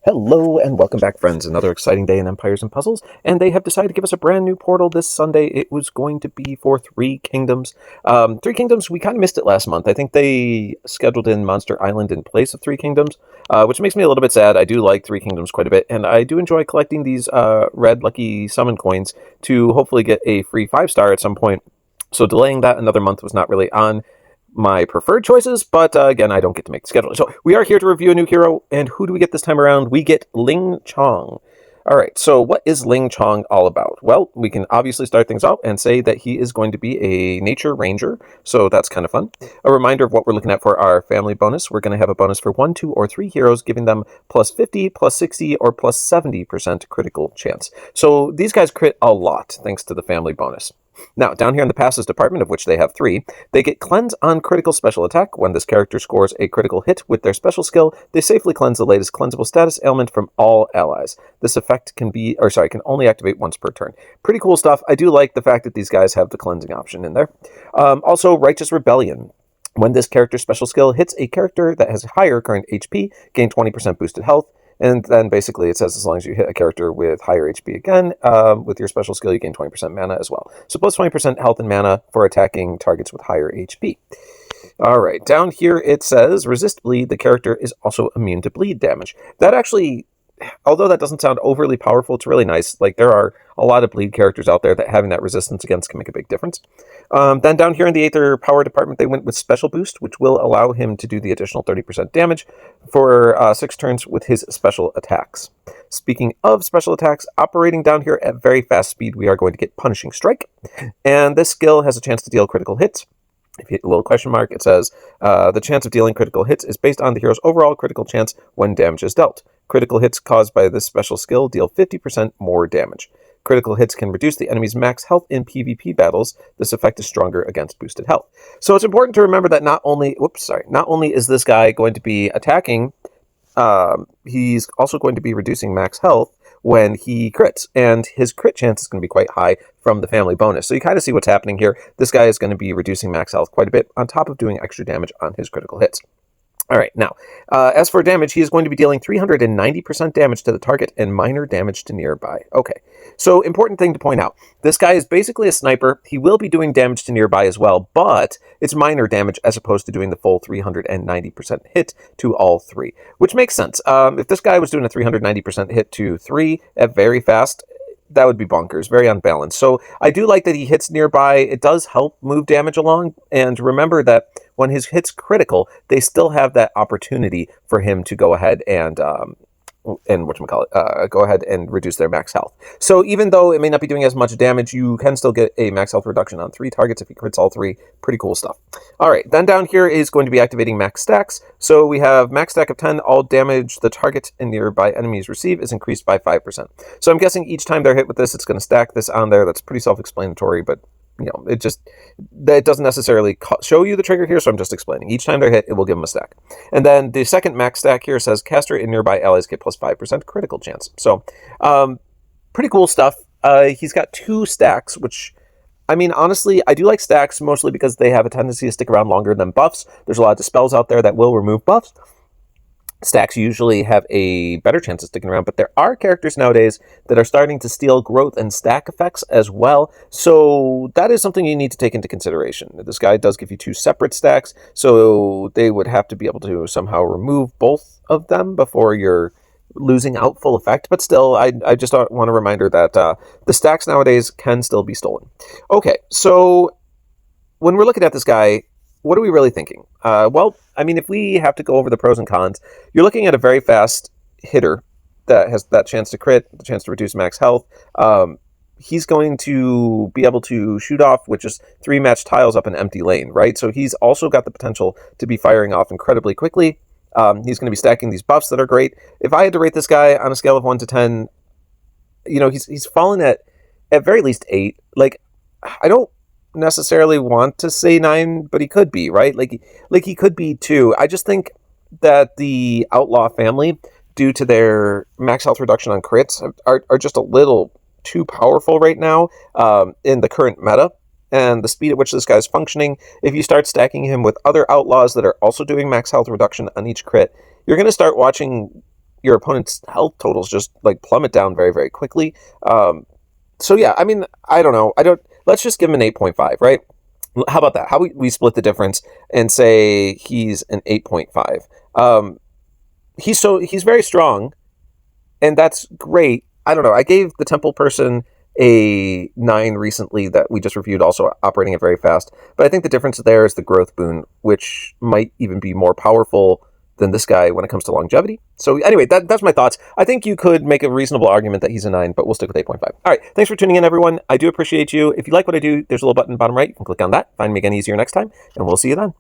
Hello and welcome back, friends. Another exciting day in Empires and Puzzles, and they have decided to give us a brand new portal this Sunday. It was going to be for Three Kingdoms. Three Kingdoms, we kind of missed it last month. I think they scheduled in Monster Island in place of Three Kingdoms, which makes me a little bit sad. I do like Three Kingdoms quite a bit, and I do enjoy collecting these red lucky summon coins to hopefully get a free 5-star at some point. So delaying that another month was not really on my preferred choices, but again, I don't get to make the schedule. So we are here to review a new hero, and who do we get this time around? We get Lin Chong. All right, so what is Lin Chong all about? Well, we can obviously start things out and say that he is going to be a nature ranger, so that's kind of fun. A reminder of what we're looking at for our family bonus. We're going to have a bonus for 1, 2, or 3 heroes, giving them plus 50, plus 60, or plus 70% critical chance. So these guys crit a lot, thanks to the family bonus. Now, down here in the passes department, of which they have 3, they get Cleanse on critical special attack. When this character scores a critical hit with their special skill, they safely cleanse the latest cleansable status ailment from all allies. This effect can only activate once per turn. Pretty cool stuff. I do like the fact that these guys have the cleansing option in there. Also, Righteous Rebellion. When this character's special skill hits a character that has higher current HP, gain 20% boosted health. And then basically it says as long as you hit a character with higher HP again, with your special skill, you gain 20% mana as well. So plus 20% health and mana for attacking targets with higher HP. All right, down here it says resist bleed. The character is also immune to bleed damage. That actually, although that doesn't sound overly powerful, it's really nice. Like, there are a lot of bleed characters out there that having that resistance against can make a big difference. Then down here in the Aether Power department, they went with Special Boost, which will allow him to do the additional 30% damage for 6 turns with his special attacks. Speaking of special attacks, operating down here at very fast speed, we are going to get Punishing Strike. And this skill has a chance to deal critical hits. If you hit a little question mark, it says the chance of dealing critical hits is based on the hero's overall critical chance when damage is dealt. Critical hits caused by this special skill deal 50% more damage. Critical hits can reduce the enemy's max health in PvP battles. This effect is stronger against boosted health. So it's important to remember that not only is this guy going to be attacking, he's also going to be reducing max health when he crits, and his crit chance is going to be quite high from the family bonus. So you kind of see what's happening here. This guy is going to be reducing max health quite a bit on top of doing extra damage on his critical hits. All right, now, as for damage, he is going to be dealing 390% damage to the target and minor damage to nearby. Okay, so important thing to point out. This guy is basically a sniper. He will be doing damage to nearby as well, but it's minor damage as opposed to doing the full 390% hit to all 3, which makes sense. If this guy was doing a 390% hit to 3 at very fast, that would be bonkers, very unbalanced. So I do like that he hits nearby. It does help move damage along. And remember that when his hits critical, they still have that opportunity for him to go ahead and go ahead and reduce their max health. So even though it may not be doing as much damage, you can still get a max health reduction on 3 targets if he crits all 3. Pretty cool stuff. All right, then down here is going to be activating max stacks. So we have max stack of 10. All damage the target and nearby enemies receive is increased by 5%. So I'm guessing each time they're hit with this, it's going to stack this on there. That's pretty self-explanatory, but it doesn't necessarily show you the trigger here, so I'm just explaining. Each time they're hit, it will give them a stack. And then the second max stack here says caster and nearby allies get plus 5% critical chance. So, pretty cool stuff. He's got 2 stacks, which, I mean, honestly, I do like stacks mostly because they have a tendency to stick around longer than buffs. There's a lot of dispels out there that will remove buffs. Stacks usually have a better chance of sticking around, but there are characters nowadays that are starting to steal growth and stack effects as well, so that is something you need to take into consideration. This guy does give you 2 separate stacks, so they would have to be able to somehow remove both of them before you're losing out full effect, but still, I just want a reminder that the stacks nowadays can still be stolen. Okay, so when we're looking at this guy, what are we really thinking? Well, I mean, if we have to go over the pros and cons, you're looking at a very fast hitter that has that chance to crit, the chance to reduce max health. He's going to be able to shoot off with just 3 matched tiles up an empty lane, right? So he's also got the potential to be firing off incredibly quickly. He's going to be stacking these buffs that are great. If I had to rate this guy on a scale of 1 to 10, he's fallen at very least 8. Like, I don't necessarily want to say 9, but he could be, right? Like he could be 2. I just think that the Outlaw family, due to their max health reduction on crits, are just a little too powerful right now in the current meta. And the speed at which this guy is functioning, if you start stacking him with other Outlaws that are also doing max health reduction on each crit, you're going to start watching your opponent's health totals just like plummet down very, very quickly. So yeah, I mean, I don't know. Let's just give him an 8.5, right? How about that? How we split the difference and say he's an 8.5. He's very strong, and that's great. I don't know. I gave the Temple person a 9 recently that we just reviewed, also operating it very fast. But I think the difference there is the growth boon, which might even be more powerful than this guy when it comes to longevity. So anyway, that's my thoughts. I think you could make a reasonable argument that he's a 9, but we'll stick with 8.5. All right, thanks for tuning in, everyone. I do appreciate you. If you like what I do, there's a little button bottom right. You can click on that. Find me again easier next time, and we'll see you then.